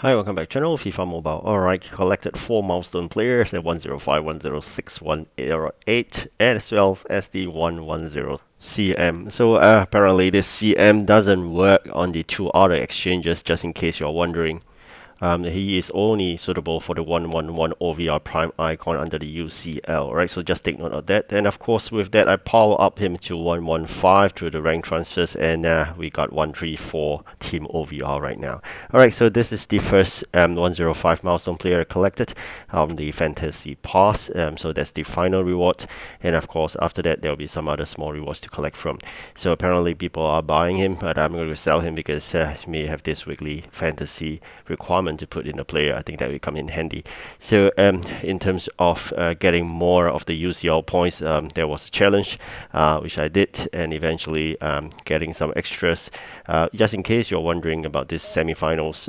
Hi, welcome back channel, FIFA Mobile. Alright, collected 4 milestone players at 105, 106, 108, and as well as the 110 CM. So apparently this CM doesn't work on the two other exchanges, just in case you're wondering. He is only suitable for the 111 OVR Prime icon under the UCL, right? So just take note of that. And of course, with that, I power up him to 115 through the rank transfers, and we got 134 Team OVR right now. All right, so this is the first 105 milestone player collected on the Fantasy Pass. So that's the final reward, and of course, after that, there will be some other small rewards to collect from. So apparently, people are buying him, but I'm going to sell him because he may have this weekly fantasy requirement to put in a player. I think that will come in handy. So in terms of getting more of the UCL points, there was a challenge which I did, and eventually getting some extras. Just in case you're wondering about this semi-finals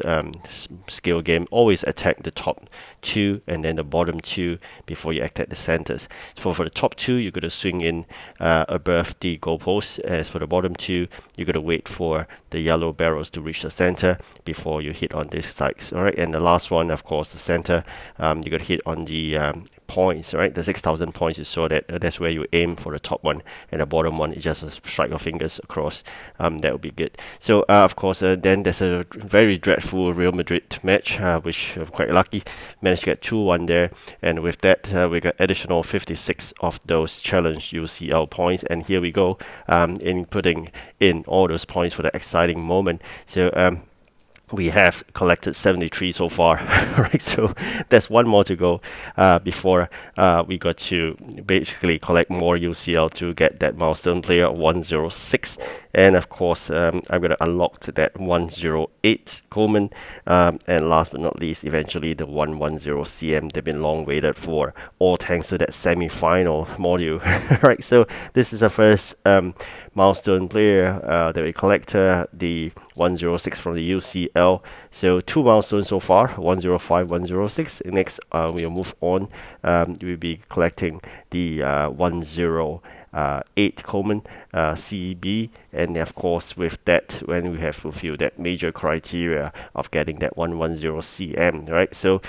skill game, always attack the top two and then the bottom two before you attack the centers. So for the top two, you're going to swing in above the goalpost. As for the bottom two, you're going to wait for the yellow barrels to reach the center before you hit on these sides. All right, and the last one, of course, the center, you got to hit on the points, right? The 6,000 points, you saw that. That's where you aim for the top one, and the bottom one is just strike your fingers across. That would be good. So of course, then there's a very dreadful Real Madrid match, which I'm quite lucky, managed to get 2-1 there, and with that we got additional 56 of those challenge UCL points, and here we go in putting in all those points for the exciting moment. So we have collected 73 so far, right? So there's one more to go before we got to basically collect more UCL to get that milestone player 106. And of course, I'm going to unlock that 108 Coleman. And last but not least, eventually the 110 CM. They've been long waited for, all thanks to that semi-final module, right? So this is the first milestone player that we collected, the 106 from the UCL. So 2 milestones so far, 105, 106. Next, we'll move on. We'll be collecting the 108 Coleman CB, and of course, with that, when we have fulfilled that major criteria of getting that 110 CM, right? So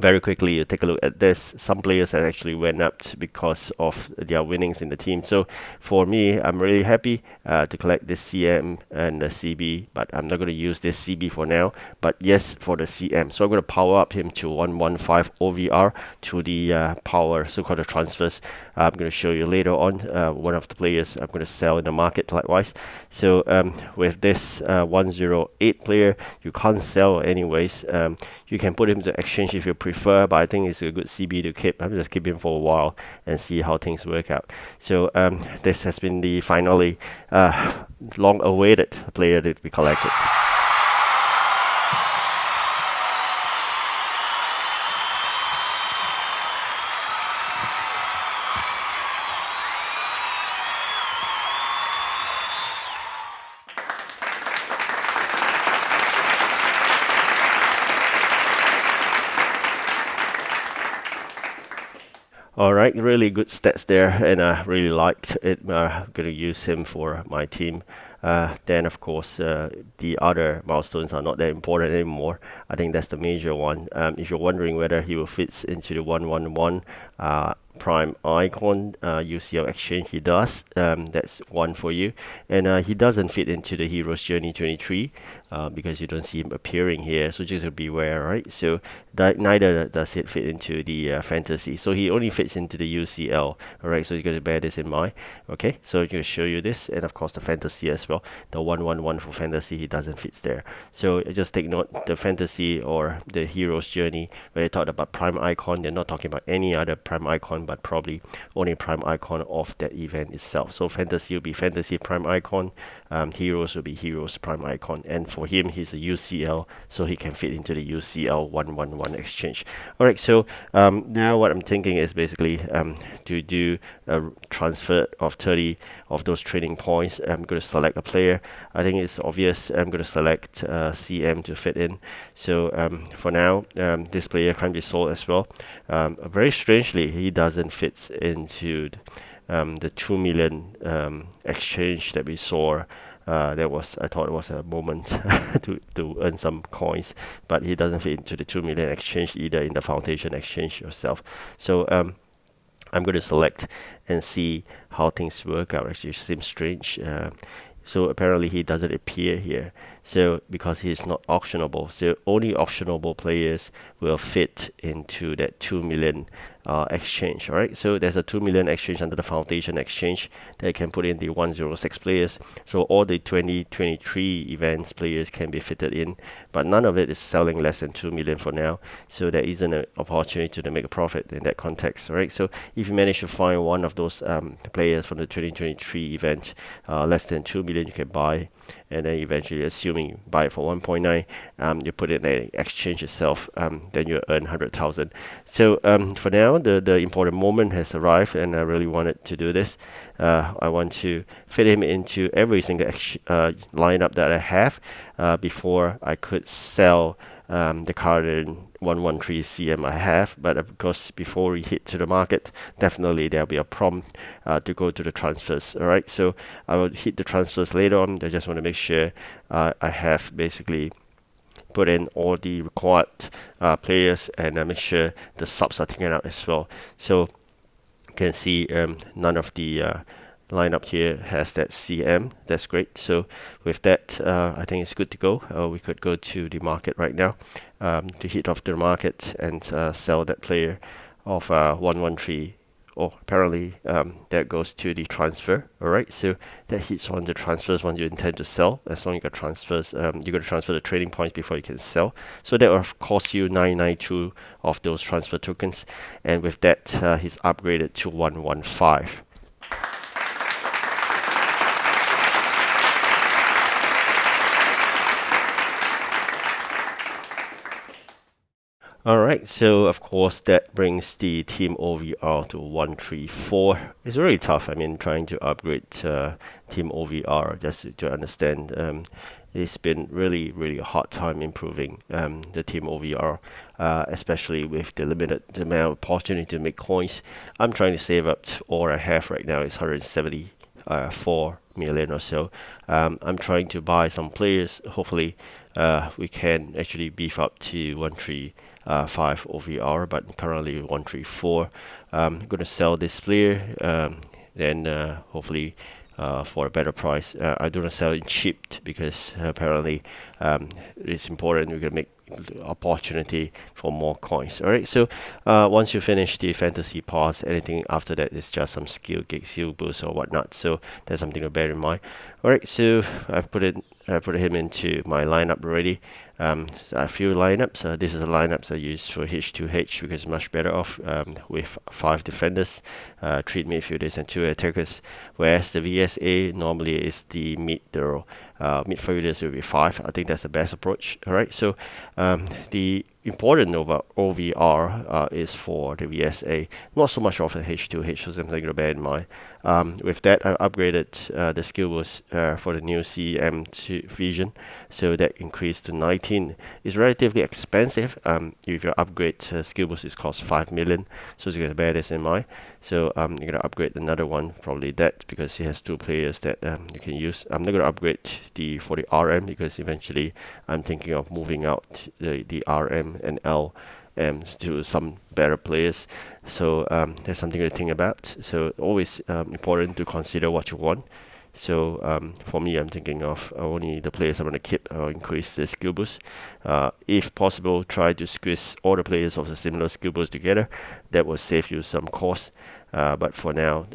very quickly, you take a look at this. Some players have actually went up because of their winnings in the team. So for me, I'm really happy to collect this CM and the CB, but I'm not going to use this CB for now. But yes, for the CM. So I'm going to power up him to 115 OVR to the power, so-called transfers. I'm going to show you later on one of the players I'm going to sell in the market likewise. So with this 108 player, you can't sell anyways. You can put him to exchange if you prefer, but I think it's a good CB to keep. I'm just keep him for a while and see how things work out. So this has been the finally long-awaited player that we collected. All right, really good stats there, and I really liked it. I'm going to use him for my team. Then, of course, the other milestones are not that important anymore. I think that's the major one. If you're wondering whether he will fit into the 111 Prime icon UCL exchange, he does. That's one for you. And he doesn't fit into the Hero's Journey 23 because you don't see him appearing here. So just beware, right? So neither does it fit into the Fantasy. So he only fits into the UCL. All right, so you're going to bear this in mind. Okay, so I'm going to show you this, and of course the Fantasy as well. The 111 for Fantasy, he doesn't fit there. So just take note, the Fantasy or the Hero's Journey, when they talk about Prime icon, they're not talking about any other Prime icon, but probably only Prime icon of that event itself. So Fantasy will be Fantasy Prime icon, Heroes will be Heroes Prime icon, and for him, he's a UCL, so he can fit into the UCL 111 exchange. Alright, so now what I'm thinking is basically to do a transfer of 30 of those training points. I'm going to select a player. I think it's obvious. I'm going to select CM to fit in. So for now, this player can be sold as well. Very strangely, he doesn't fit into the 2 million exchange that we saw I thought it was a moment to earn some coins, but he doesn't fit into the 2 million exchange either in the foundation exchange yourself. So I'm going to select and see how things work out. Actually, it seems strange. So apparently he doesn't appear here. So because he's not auctionable, so only auctionable players will fit into that 2 million exchange. All right. So there's a 2 million exchange under the foundation exchange that can put in the 106 players. So all the 2023 events players can be fitted in, but none of it is selling less than 2 million for now. So there isn't an opportunity to make a profit in that context. All right. So if you manage to find one of those players from the 2023 event less than 2 million, you can buy, and then eventually, assuming you buy it for 1.9, you put it in an exchange itself, then you earn 100,000. So for now, the important moment has arrived, and I really wanted to do this. I want to fit him into every single lineup that I have before I could sell the current 113 CM I have. But of course, before we hit to the market, definitely there'll be a prompt to go to the transfers. All right, so I will hit the transfers later on. I just want to make sure I have basically put in all the required players, and make sure the subs are taken out as well. So you can see none of the lineup here has that CM. That's great. So with that, I think it's good to go. We could go to the market right now to hit off the market and sell that player of 113. Oh, apparently that goes to the transfer. All right, so that hits on the transfers when you intend to sell. As long as you got transfers, you got to transfer the trading points before you can sell. So that will cost you 992 of those transfer tokens, and with that, he's upgraded to 115. All right, so of course that brings the team OVR to 134. It's really tough. I mean, trying to upgrade team OVR just to understand. It's been really a hard time improving the team OVR, especially with the limited amount of opportunity to make coins. I'm trying to save up all I have right now. It's 174 million or so. I'm trying to buy some players. Hopefully, we can actually beef up to 135 OVR, but currently 134. I'm going to sell this player, then hopefully for a better price. I do not sell it cheap because apparently it's important. We can make opportunity for more coins. All right, so once you finish the fantasy pass, anything after that is just some skill boost or whatnot. So that's something to bear in mind. All right, so I put him into my lineup already. A few lineups. This is the lineups I use for H2H because it's much better off with 5 defenders, 3 midfielders, and 2 attackers. Whereas the VSA normally is the midfielders will be 5. I think that's the best approach. All right, so the important over OVR is for the VSA, not so much of the H2H, so something to bear in mind. With that, I upgraded the skill boost for the new CM Vision, so that increased to 19. It's relatively expensive. If you upgrade skill boost, it costs 5 million, so you got to bear this in mind. So you're gonna upgrade another one, probably that, because it has 2 players that you can use. I'm not gonna upgrade for the RM because eventually I'm thinking of moving out the RM and L to some better players. So that's something to think about. So always important to consider what you want. So for me, I'm thinking of only the players I'm going to keep or increase the skill boost. If possible, try to squeeze all the players of the similar skill boost together. That will save you some cost. But for now,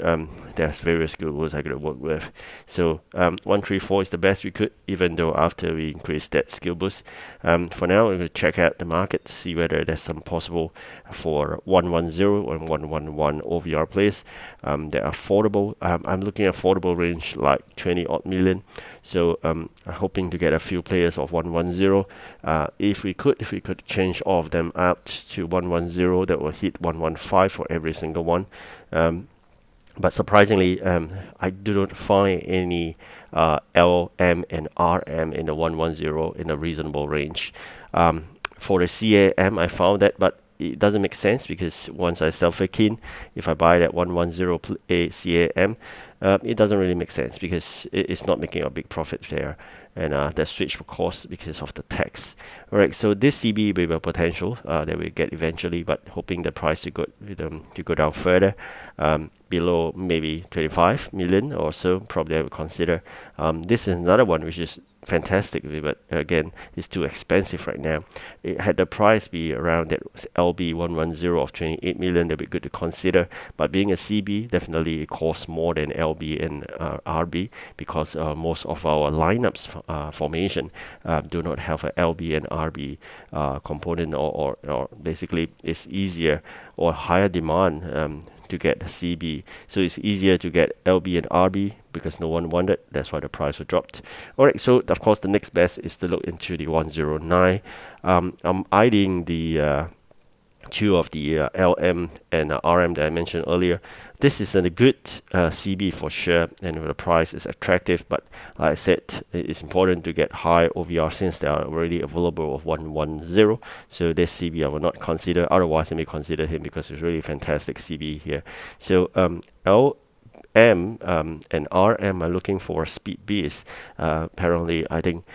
there's various skill boosts I could work with. So 134 is the best we could, even though after we increase that skill boost. For now, we're going to check out the market, see whether there's some possible for 110 and 111 OVR players that are affordable. I'm looking at affordable range like 20 odd million. So I'm hoping to get a few players of 110. If we could change all of them out to 110, that will hit 115 for every single one. But surprisingly, I do not find any LM and RM in the 110 in a reasonable range. For the CAM, I found that, but it doesn't make sense because once I sell 15, if I buy that 110 CAM, it doesn't really make sense because it's not making a big profit there. And that switch of course because of the tax. All right, so this CB will be a potential that we get eventually, but hoping the price to go down further, below maybe 25 million or so. Probably I would consider. This is another one which is fantastic, but again, it's too expensive right now. Had the price be around that LB110 of 28 million, that'd be good to consider. But being a CB, definitely it costs more than LB and RB because most of our lineups formation do not have a LB and RB component, or basically it's easier or higher demand to get the CB. So it's easier to get LB and RB because no one wanted. That's why the price was dropped. Alright, so of course the next best is to look into the 109. I'm eyeing the two of the LM and RM that I mentioned earlier. This is a good CB for sure, and the price is attractive, but like I said, it's important to get high OVR since they are already available of 110. So this CB I will not consider. Otherwise I may consider him because it's really fantastic CB here. So and RM are looking for a speed beast. Apparently, I think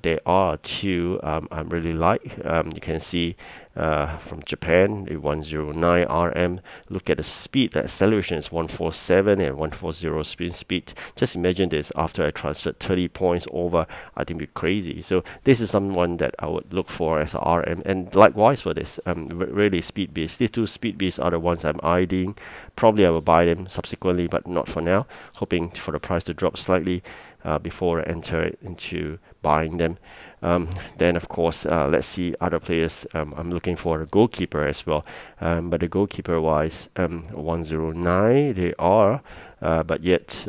there are two I really like. You can see from Japan, the 109 RM. Look at the speed. The acceleration is 147 and 140 spin speed. Just imagine this after I transferred 30 points over. I think it'd be crazy. So this is someone that I would look for as a RM. And likewise for this, really speed beast. These two speed beasts are the ones I'm eyeing. Probably I will buy them subsequently, but not for now. Hoping for the price to drop slightly before I enter into buying them. Then of course, let's see other players. I'm looking for a goalkeeper as well. But the goalkeeper wise, 109 they are, but yet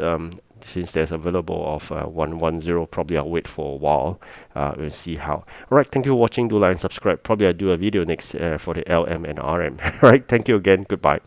since there's available of 110, probably I'll wait for a while. We'll see how. Alright, thank you for watching. Do like and subscribe. Probably I'll do a video next for the LM and RM. Alright, thank you again. Goodbye.